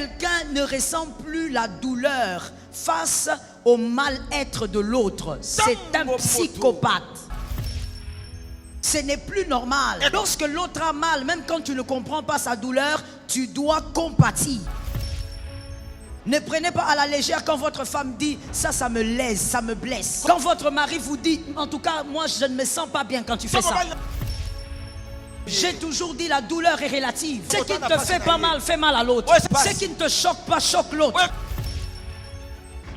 quelqu'un ne ressent plus la douleur face au mal-être de l'autre, c'est un psychopathe. Ce n'est plus normal. Lorsque l'autre a mal, même quand tu ne comprends pas sa douleur, tu dois compatir. Ne prenez pas à la légère quand votre femme dit « ça, ça me lèse, ça me blesse ». Quand votre mari vous dit « en tout cas, moi, je ne me sens pas bien quand tu fais ça ». J'ai toujours dit la douleur est relative. Ce qui ne te fait pas mal, fait mal à l'autre. Ce qui ne te choque pas, choque l'autre.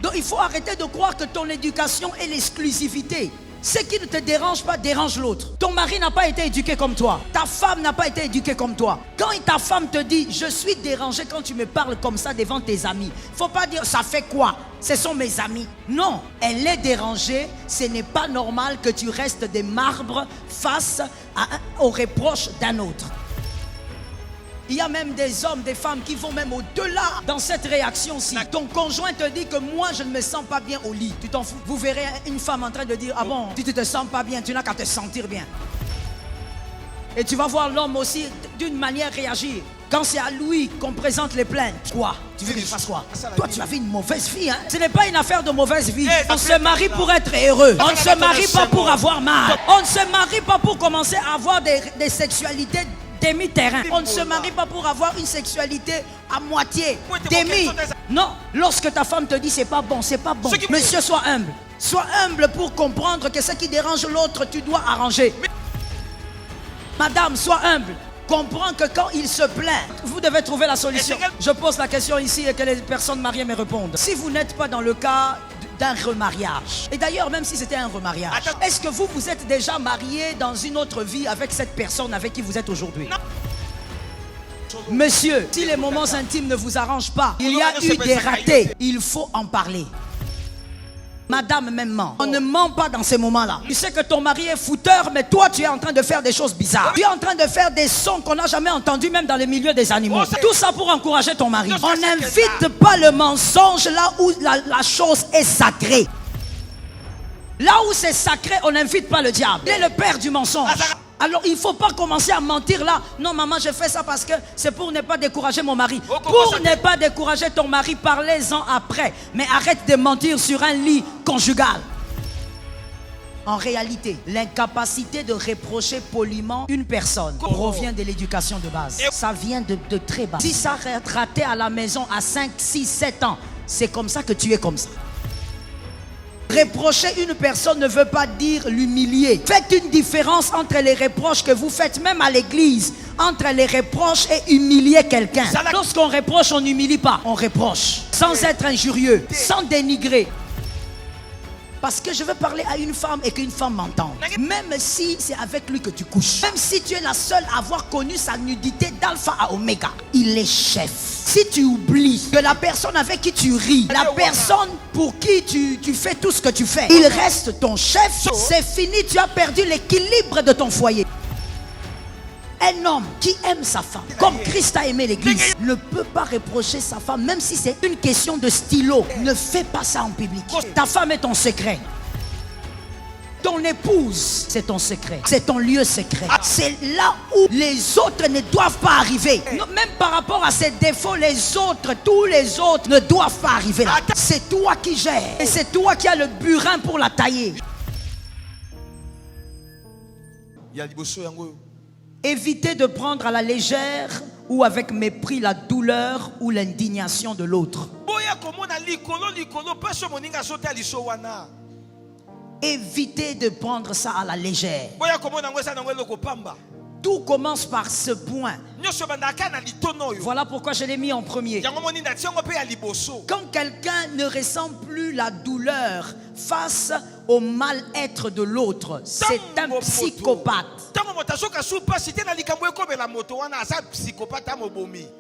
Donc il faut arrêter de croire que ton éducation est l'exclusivité. Ce qui ne te dérange pas, dérange l'autre. Ton mari n'a pas été éduqué comme toi. Ta femme n'a pas été éduquée comme toi. Quand ta femme te dit « je suis dérangé quand tu me parles comme ça devant tes amis », il ne faut pas dire « ça fait quoi? Ce sont mes amis ». Non, elle est dérangée. Ce n'est pas normal que tu restes des marbres face aux reproches d'un autre. Il y a même des hommes, des femmes qui vont même au-delà dans cette réaction-ci. Ton conjoint te dit que moi je ne me sens pas bien au lit. Tu t'en fous. Vous verrez une femme en train de dire « ah bon, tu ne te sens pas bien, tu n'as qu'à te sentir bien ». Et tu vas voir l'homme aussi d'une manière réagir. Quand c'est à lui qu'on présente les plaintes. Quoi? Tu veux qu'il fasse quoi? Toi tu as vu une mauvaise vie, hein? Ce n'est pas une affaire de mauvaise vie. On se marie pour être heureux. On ne se marie pas pour avoir mal. On ne se marie pas pour commencer à avoir des sexualités demi-terrain. On ne se marie pas pour avoir une sexualité à moitié, demi. Non, lorsque ta femme te dit c'est pas bon, c'est pas bon. Monsieur, sois humble. Sois humble pour comprendre que ce qui dérange l'autre, tu dois arranger. Madame, sois humble. Comprends que quand il se plaint, vous devez trouver la solution. Je pose la question ici et que les personnes mariées me répondent. Si vous n'êtes pas dans le cas d'un remariage, et d'ailleurs même si c'était un remariage, est-ce que vous êtes déjà marié dans une autre vie avec cette personne avec qui vous êtes aujourd'hui? Monsieur, si les moments intimes ne vous arrangent pas, il y a eu des ratés, il faut en parler. Madame même ment. On ne ment pas dans ces moments-là. Tu sais que ton mari est fouteur, mais toi tu es en train de faire des choses bizarres. Tu es en train de faire des sons qu'on n'a jamais entendus même dans le milieu des animaux. Tout ça pour encourager ton mari. On n'invite pas le mensonge là où la chose est sacrée. Là où c'est sacré, on n'invite pas le diable. Il est le père du mensonge. Alors il ne faut pas commencer à mentir là. Non maman, je fais ça parce que c'est pour ne pas décourager mon mari. Pour ne pas décourager ton mari, parlez-en après. Mais arrête de mentir sur un lit conjugal. En réalité, l'incapacité de reprocher poliment une personne provient de l'éducation de base. Ça vient de très bas. Si ça est raté à la maison à 5, 6, 7 ans, c'est comme ça que tu es comme ça. Reprocher une personne ne veut pas dire l'humilier. Faites une différence entre les reproches que vous faites même à l'église, entre les reproches et humilier quelqu'un. Lorsqu'on reproche, on n'humilie pas. On reproche sans être injurieux, sans dénigrer. Parce que je veux parler à une femme et qu'une femme m'entende. Même si c'est avec lui que tu couches. Même si tu es la seule à avoir connu sa nudité d'alpha à oméga. Il est chef. Si tu oublies que la personne avec qui tu ris, la personne pour qui tu fais tout ce que tu fais, il reste ton chef, c'est fini, tu as perdu l'équilibre de ton foyer. Un homme qui aime sa femme, comme Christ a aimé l'église, ne peut pas reprocher sa femme, même si c'est une question de stylo. Ne fais pas ça en public. Ta femme est ton secret. Ton épouse, c'est ton secret. C'est ton lieu secret. C'est là où les autres ne doivent pas arriver. Non, même par rapport à ses défauts, les autres, tous les autres ne doivent pas arriver là. C'est toi qui gères. Et c'est toi qui as le burin pour la tailler. Évitez de prendre à la légère ou avec mépris la douleur ou l'indignation de l'autre. Évitez de prendre ça à la légère. Tout commence par ce point. Voilà pourquoi je l'ai mis en premier. Quand quelqu'un ne ressent plus la douleur face au mal-être de l'autre, c'est un psychopathe.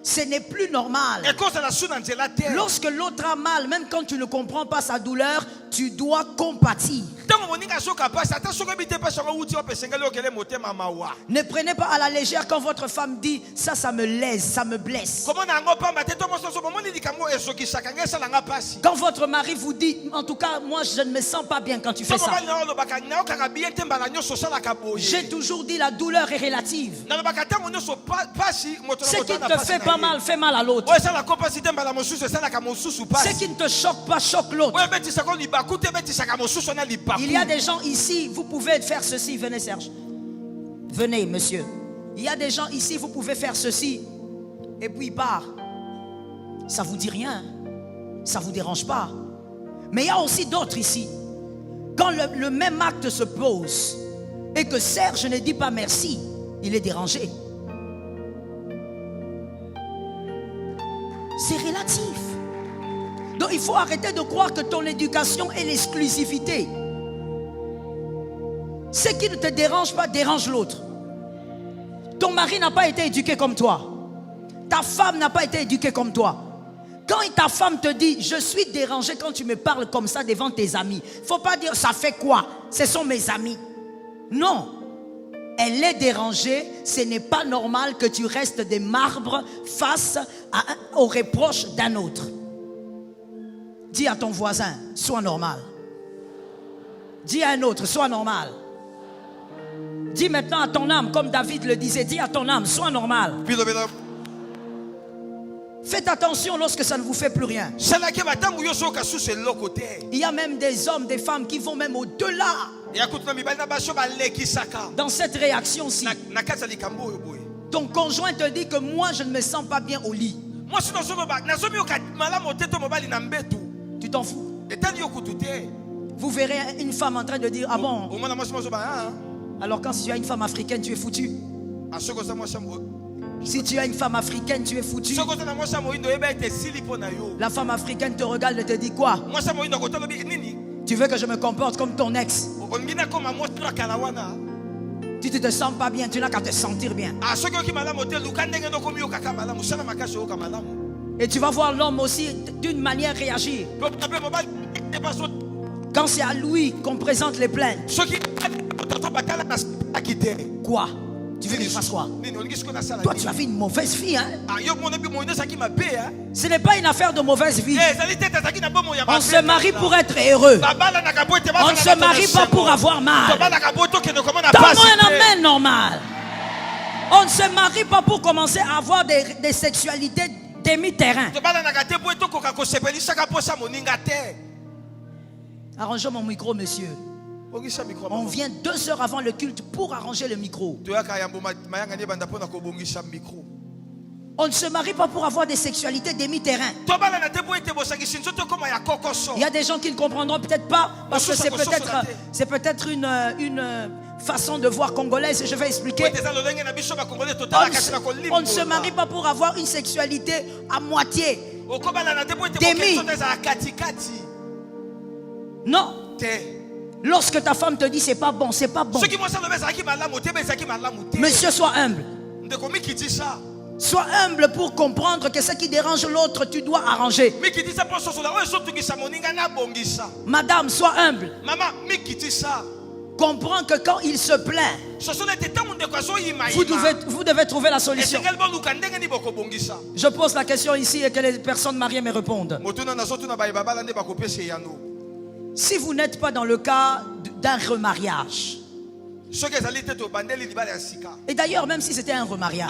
Ce n'est plus normal. Lorsque l'autre a mal, même quand tu ne comprends pas sa douleur, tu dois compatir. Ne prenez pas à la légère quand votre femme dit ça me lèse, ça me blesse. Quand votre mari vous dit, en tout cas, moi je ne me sens pas bien quand tu fais ça. J'ai toujours dit la douleur est relative. Ce qui ne te fait pas mal, fait mal à l'autre. Ce qui ne te choque pas, choque l'autre. Il y a des gens ici, vous pouvez faire ceci. Venez Serge. Venez monsieur. Il y a des gens ici, vous pouvez faire ceci. Et puis il part. Ça vous dit rien. Ça vous dérange pas. Mais il y a aussi d'autres ici. Quand le même acte se pose et que Serge ne dit pas merci, il est dérangé. C'est relatif. Donc il faut arrêter de croire que ton éducation est l'exclusivité. Ce qui ne te dérange pas dérange l'autre. Ton mari n'a pas été éduqué comme toi. Ta femme n'a pas été éduquée comme toi. Quand ta femme te dit « Je suis dérangée quand tu me parles comme ça devant tes amis », il ne faut pas dire « Ça fait quoi? Ce sont mes amis. » Non. Elle est dérangée. Ce n'est pas normal que tu restes des marbres face aux reproches d'un autre. Dis à ton voisin « Sois normal. » Dis à un autre « Sois normal. » Dis maintenant à ton âme, comme David le disait, dis à ton âme, sois normal. Faites attention lorsque ça ne vous fait plus rien. Il y a même des hommes, des femmes qui vont même au-delà. Dans cette réaction-ci, ton conjoint te dit que moi je ne me sens pas bien au lit. Tu t'en fous. Vous verrez une femme en train de dire, ah bon? Alors quand tu as une femme africaine, tu es foutu. Si tu as une femme africaine, tu es foutu. La femme africaine te regarde et te dit quoi? Tu veux que je me comporte comme ton ex? Tu ne te sens pas bien, tu n'as qu'à te sentir bien. Et tu vas voir l'homme aussi d'une manière réagir. Quand c'est à lui qu'on présente les plaintes. Quoi? Tu veux que je fasse quoi? Toi tu as fait une mauvaise vie, hein? Ce n'est pas une affaire de mauvaise vie. On se marie pour être heureux. On ne se marie pas pour avoir mal. Donne-moi un amen normal. On ne se marie pas pour commencer à avoir des sexualités demi-terrain. Arrangeons mon micro, monsieur. On vient 2 heures avant le culte pour arranger le micro. On ne se marie pas pour avoir des sexualités demi-terrain. Il y a des gens qui ne comprendront peut-être pas parce que c'est peut-être une façon de voir congolaise. Je vais expliquer. On ne se marie pas pour avoir une sexualité à moitié. Demi. Non. Lorsque ta femme te dit c'est pas bon, c'est pas bon. Monsieur, sois humble. Sois humble pour comprendre que ce qui dérange l'autre, tu dois arranger. Madame, sois humble. Comprends que quand il se plaint, vous devez trouver la solution. Je pose la question ici et que les personnes mariées me répondent. Si vous n'êtes pas dans le cas d'un remariage, et d'ailleurs même si c'était un remariage,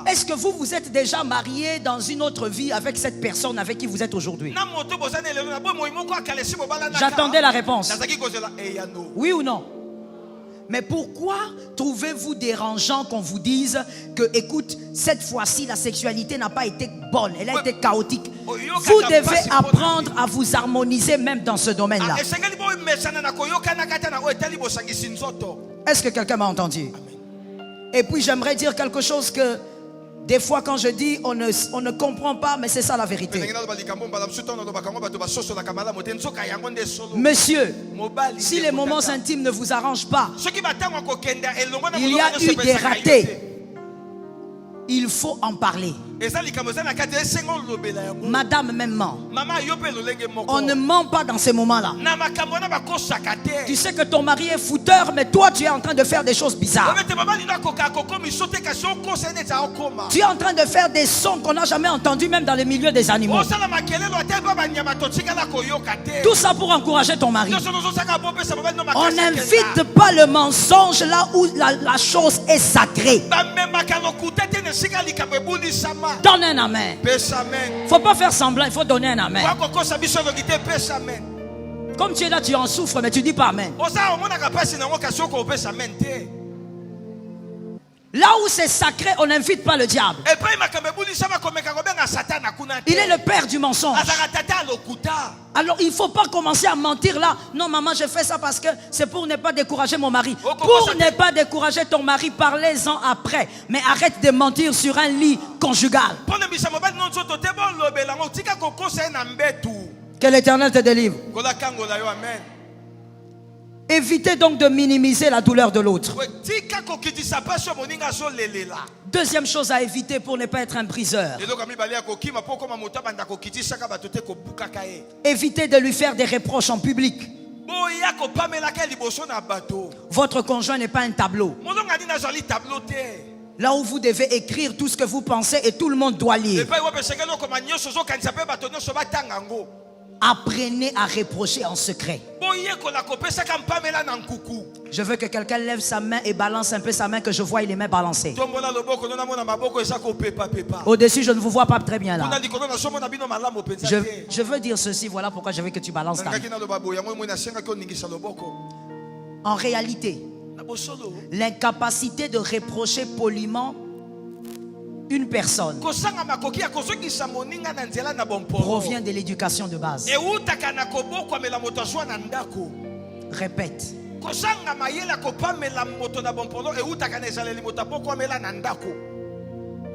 est-ce que vous êtes déjà marié dans une autre vie avec cette personne avec qui vous êtes aujourd'hui? J'attendais la réponse. Oui ou non? Mais pourquoi trouvez-vous dérangeant qu'on vous dise que, écoute, cette fois-ci, la sexualité n'a pas été bonne, elle a été chaotique? Vous devez apprendre à vous harmoniser même dans ce domaine-là. Est-ce que quelqu'un m'a entendu? Et puis j'aimerais dire quelque chose que des fois quand je dis on ne comprend pas, mais c'est ça la vérité. Monsieur, si les moments intimes ne vous arrangent pas, il y a eu des ratés. il faut en parler. Madame même ment. On ne ment pas dans ces moments-là. Tu sais que ton mari est fouteur, mais toi tu es en train de faire des choses bizarres. Tu es en train de faire des sons qu'on n'a jamais entendus même dans le milieu des animaux. Tout ça pour encourager ton mari. On n'invite pas le mensonge là où la chose est sacrée. Donne un amen. Faut pas faire semblant, il faut donner un amen. Comme tu es là, tu en souffres, mais tu dis pas amen. Là où c'est sacré, on n'invite pas le diable. Il est le père du mensonge. Alors il ne faut pas commencer à mentir là. Non maman, je fais ça parce que c'est pour ne pas décourager mon mari. Pour ne pas décourager ton mari, parlez-en après. Mais arrête de mentir sur un lit conjugal. Que l'Éternel te délivre. Évitez donc de minimiser la douleur de l'autre. Deuxième chose à éviter pour ne pas être un briseur. Évitez de lui faire des reproches en public. Votre conjoint n'est pas un tableau. Là où vous devez écrire tout ce que vous pensez et tout le monde doit lire. Apprenez à reprocher en secret. Je veux que quelqu'un lève sa main et balance un peu sa main, que je vois les mains balancées. Au-dessus, je ne vous vois pas très bien là. Je veux dire ceci, voilà pourquoi je veux que tu balances ta main. En réalité, l'incapacité de reprocher poliment une personne provient de l'éducation de base. Répète.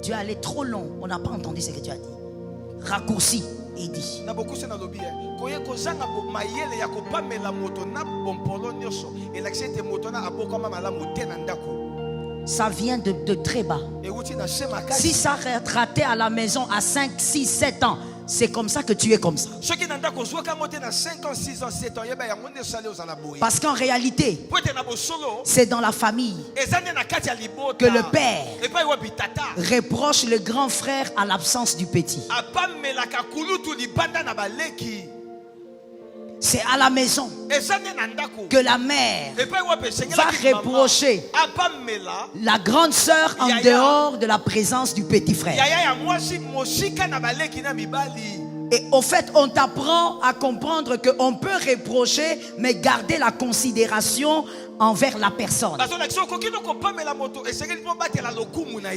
Tu es allé trop long, on n'a pas entendu ce que tu as dit. Raccourci et dit. Ça vient de très bas. Si ça raté à la maison à 5, 6, 7 ans, c'est comme ça que tu es comme ça. Parce qu'en réalité, c'est dans la famille que le père reproche le grand frère à l'absence du petit. C'est à la maison que la mère va reprocher la grande sœur en dehors de la présence du petit frère. Et au fait, on t'apprend à comprendre qu'on peut reprocher, mais garder la considération envers la personne.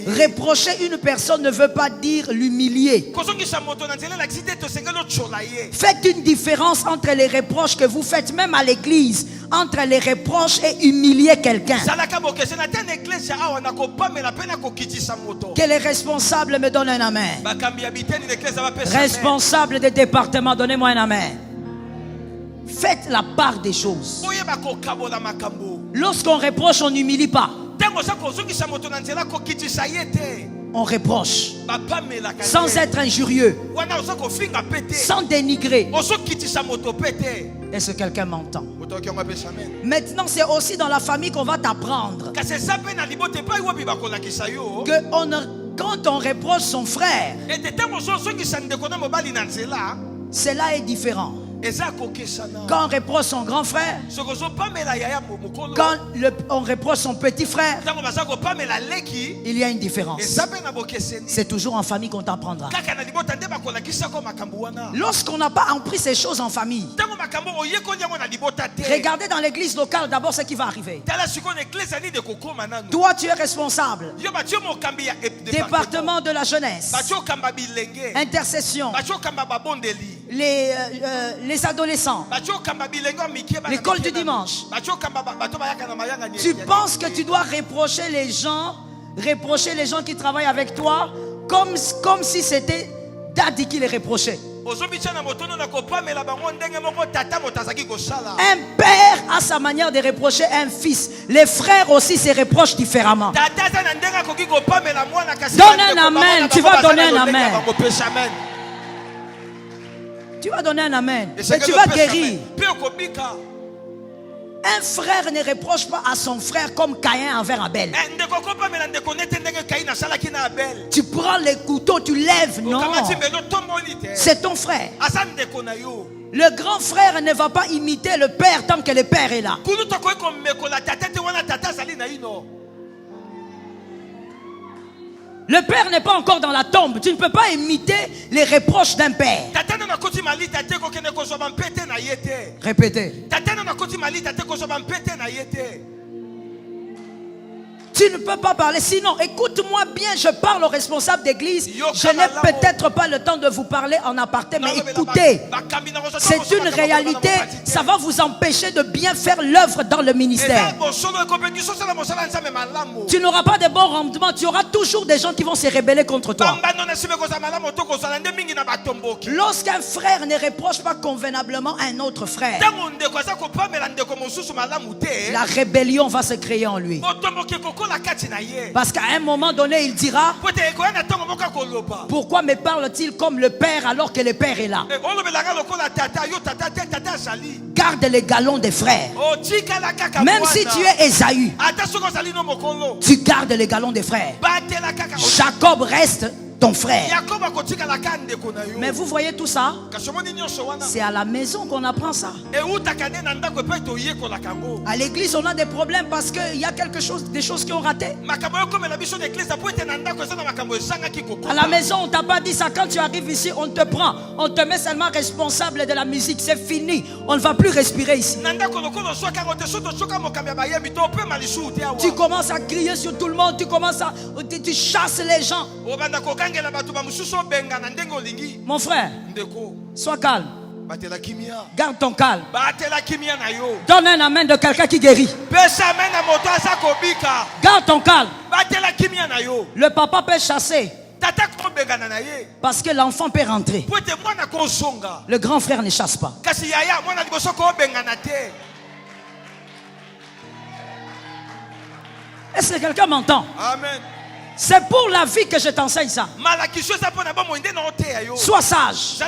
Reprocher une personne ne veut pas dire l'humilier. Faites une différence entre les reproches que vous faites même à l'église, entre les reproches et humilier quelqu'un. Que les responsables me donnent un amen. Responsable des départements, donnez-moi un amen. Faites la part des choses. Lorsqu'on reproche, on n'humilie pas. On reproche sans être injurieux, sans dénigrer. Est-ce que quelqu'un m'entend? Maintenant, c'est aussi dans la famille qu'on va t'apprendre que quand on reproche son frère, cela est différent. Quand on reproche son grand frère, quand on reproche son petit frère, il y a une différence. C'est toujours en famille qu'on t'apprendra. Lorsqu'on n'a pas appris ces choses en famille, regardez dans l'église locale d'abord ce qui va arriver. Toi, tu es responsable. Département de la jeunesse, intercession, les adolescents, l'école du dimanche. Tu penses que tu dois reprocher les gens qui travaillent avec toi comme si c'était Daddy qui les reprochait. Un père a sa manière de reprocher un fils. Les frères aussi se reprochent différemment. Donne un amen. Tu vas donner un amen. Tu vas donner un amen. Et tu vas guérir. Un frère ne reproche pas à son frère comme Caïn envers Abel. Tu prends les couteaux, tu lèves. Non. C'est ton frère. Le grand frère ne va pas imiter le père tant que le père est là. Le père n'est pas encore dans la tombe. Tu ne peux pas imiter les reproches d'un père. Répétez. Tu ne peux pas parler. Sinon, écoute-moi bien, je parle aux responsables d'église. Je n'ai peut-être pas le temps de vous parler en aparté, mais écoutez. C'est une réalité. Ça va vous empêcher de bien faire l'œuvre dans le ministère. Tu n'auras pas de bons rendements. Tu auras toujours des gens qui vont se rebeller contre toi. Lorsqu'un frère ne reproche pas convenablement un autre frère, la rébellion va se créer en lui. Parce qu'à un moment donné, il dira: pourquoi me parle-t-il comme le père alors que le père est là? Garde les galons des frères. Même si tu es Ésaü, tu gardes les galons des frères. Jacob reste ton frère. Mais vous voyez tout ça? C'est à la maison qu'on apprend ça. À l'église, on a des problèmes parce qu'il y a des choses qui ont raté. À la maison, on t'a pas dit ça. Quand tu arrives ici, on te prend. On te met seulement responsable de la musique. C'est fini. On ne va plus respirer ici. Tu commences à crier sur tout le monde. Tu chasses les gens. Mon frère, sois calme. Garde ton calme. Donne un amen de quelqu'un qui guérit. Garde ton calme. Le papa peut chasser parce que l'enfant peut rentrer. Le grand frère ne chasse pas. Est-ce que quelqu'un m'entend? Amen. C'est pour la vie que je t'enseigne ça. Sois sage.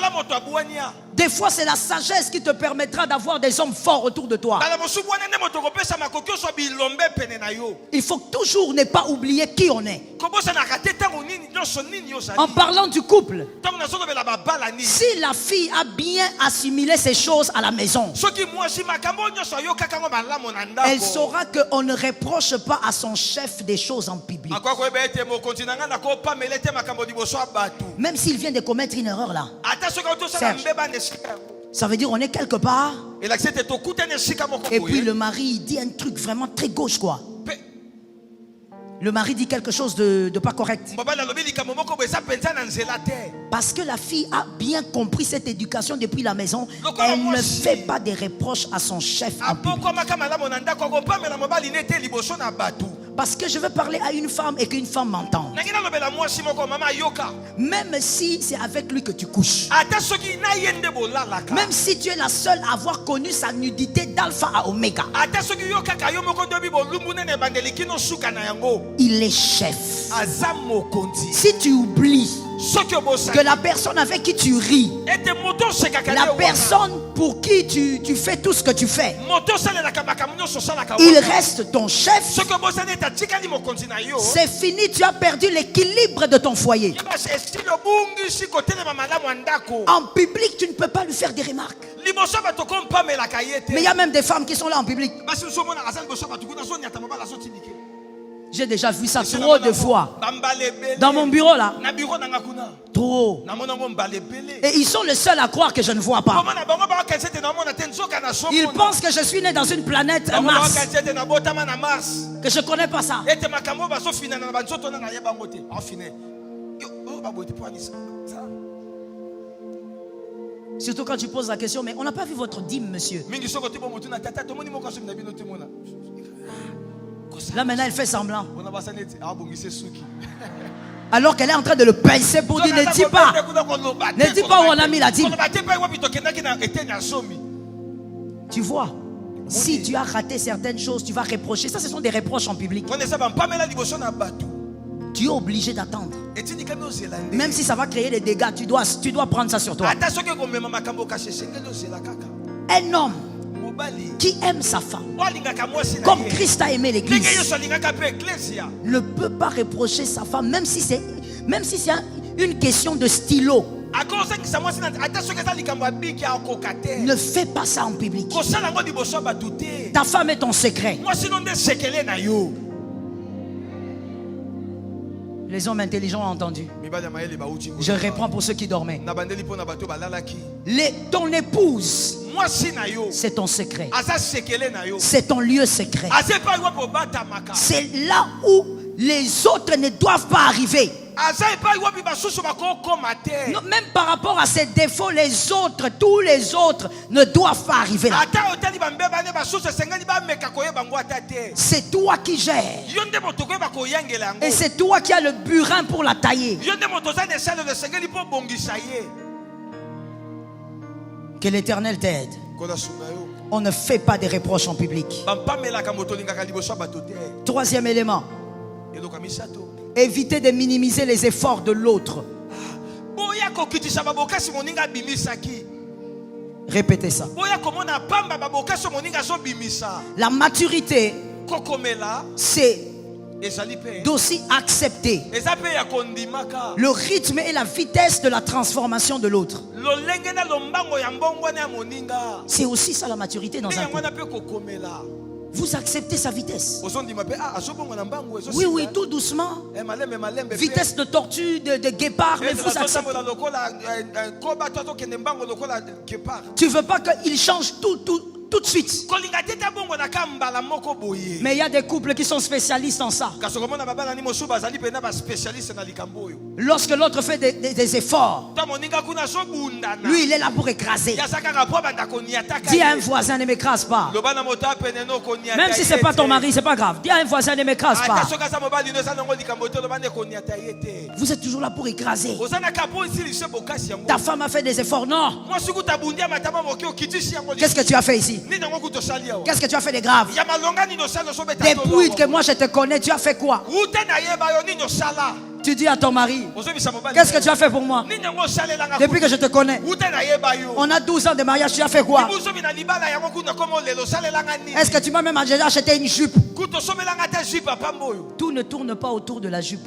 Des fois, c'est la sagesse qui te permettra d'avoir des hommes forts autour de toi. Il faut toujours ne pas oublier qui on est. En parlant du couple, si la fille a bien assimilé ces choses à la maison, elle saura qu'on ne reproche pas à son chef des choses en public. Même s'il vient de commettre une erreur là, Serge, ça veut dire on est quelque part. Et puis le mari dit un truc vraiment très gauche quoi. Le mari dit quelque chose de pas correct. Parce que la fille a bien compris cette éducation depuis la maison. Elle ne fait pas des reproches à son chef en public. Parce que je veux parler à une femme et qu'une femme m'entende. Même si c'est avec lui que tu couches. Même si tu es la seule à avoir connu sa nudité d'alpha à oméga. Il est chef. Si tu oublies que la personne avec qui tu ris, la personne pour qui tu fais tout ce que tu fais, il reste ton chef. C'est fini, tu as perdu l'équilibre de ton foyer. En public, tu ne peux pas lui faire des remarques. Mais il y a même des femmes qui sont là en public. J'ai déjà vu ça trop de fois. Dans mon bureau là. Trop. Et ils sont les seuls à croire que je ne vois pas. Ils pensent que je suis né dans une planète Mars. Que je ne connais pas ça. Surtout quand tu poses la question, mais on n'a pas vu votre dîme, monsieur. Là maintenant elle fait semblant. Alors qu'elle est en train de le pincer pour dire ne dis pas. Ne dis pas où on a mis la dîme. Tu vois, si tu as raté certaines choses, tu vas reprocher. Ça, ce sont des reproches en public. tu es obligé d'attendre. Même si ça va créer des dégâts, tu dois prendre ça sur toi. Un homme qui aime sa femme, comme Christ a aimé l'église, ne peut pas reprocher sa femme, même si c'est une question de stylo. Ne fais pas ça en public. Ta femme est ton secret. Les hommes intelligents ont entendu. Je reprends pour ceux qui dormaient. Ton épouse, c'est ton secret. C'est ton lieu secret. C'est là où les autres ne doivent pas arriver. Non, même par rapport à ses défauts, tous les autres ne doivent pas arriver là. C'est toi qui gères. Et c'est toi qui as le burin pour la tailler. Que l'Éternel t'aide. On ne fait pas des reproches en public. Troisième élément. Évitez de minimiser les efforts de l'autre. Répétez ça. La maturité, c'est d'aussi accepter le rythme et la vitesse de la transformation de l'autre. C'est aussi ça la maturité dans un couple. Vous acceptez sa vitesse. Oui, oui, tout doucement. Vitesse de tortue, de guépard, mais vous acceptez. Tu ne veux pas qu'il change tout de suite. Mais il y a des couples qui sont spécialistes en ça. Lorsque l'autre fait des efforts, lui il est là pour écraser. Dis à un voisin, ne m'écrase pas. Même si ce n'est pas ton mari, c'est pas grave. Dis à un voisin, ne m'écrase pas. Vous êtes toujours là pour écraser. Ta femme a fait des efforts, non. Qu'est-ce que tu as fait ici? Qu'est-ce que tu as fait de grave? Depuis que moi je te connais, tu as fait quoi? Tu dis à ton mari, qu'est-ce que tu as fait pour moi? Depuis que je te connais, on a 12 ans de mariage, tu as fait quoi? Est-ce que tu m'as même déjà acheté une jupe? Tout ne tourne pas autour de la jupe.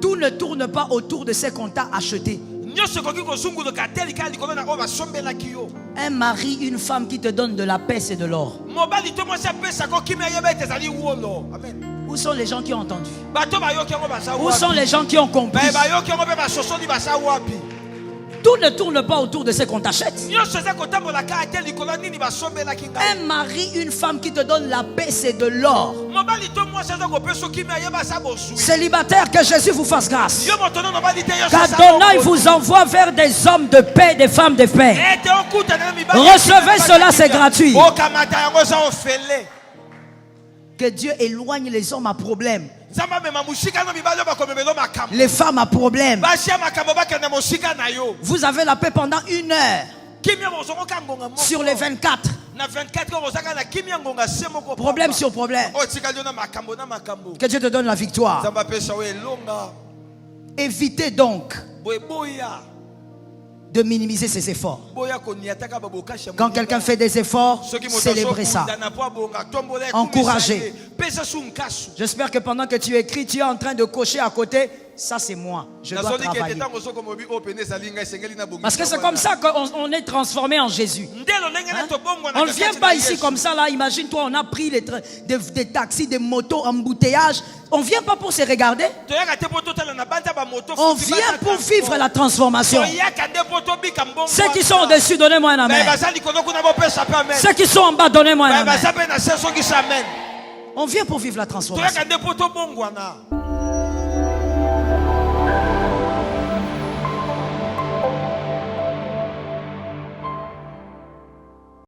Tout ne tourne pas autour de ce qu'on t'a acheté. Un mari, une femme qui te donne de la paix, c'est de l'or. Où sont les gens qui ont entendu? Où sont les gens qui ont compris? Tout ne tourne pas autour de ce qu'on t'achète. Un mari, une femme qui te donne la paix, c'est de l'or. Célibataire, que Jésus vous fasse grâce. Qu'Adonai vous envoie vers des hommes de paix, des femmes de paix. Recevez cela, c'est gratuit. Que Dieu éloigne les hommes à problème. Les femmes à problème. Vous avez la paix pendant 1 heure sur les 24. Problème sur problème. Que Dieu te donne la victoire. Évitez donc de minimiser ses efforts. Quand quelqu'un fait des efforts, célébrez ça. Encouragez. J'espère que pendant que tu écris, tu es en train de cocher à côté. Ça c'est moi, je dois travailler. Parce que c'est comme ça qu'on est transformé en Jésus. On ne vient pas ici comme ça là. Imagine-toi, on a pris des taxis, des motos, embouteillage. On ne vient pas pour se regarder. On vient pour vivre la transformation. Ceux qui sont au-dessus, donnez-moi un amen. Ceux qui sont en bas, donnez-moi un amen. On vient pour vivre la transformation.